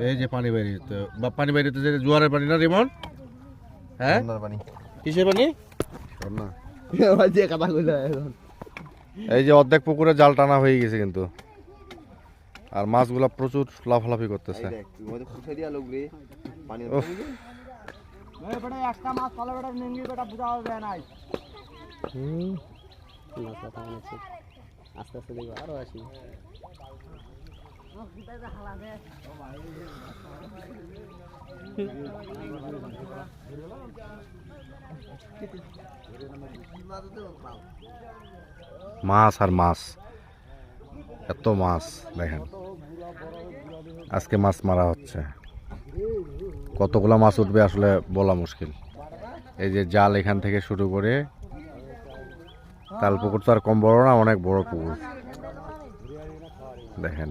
এই যে পানি বাইরে বা পানি বাইরে যে জোয়ারের পানি না রিমন? হ্যাঁ পানি কিসের পানি? এই যে অর্ধেক পুকুরে জাল টানা হয়ে গেছে কিন্তু, আর মাছগুলা প্রচুর লাফালাফি করতেছে। আস্তে আস্তে দেখবো আরো আসি। মাছ আর মাছ, এত মাছ দেখেন। আজকে মাছ মারা হচ্ছে, কতগুলা মাছ উঠবে আসলে বলা মুশকিল। এই যে জাল এখান থেকে শুরু করে, তাল পুকুর তো আর কম বড় না, অনেক বড় পুকুর দেখেন।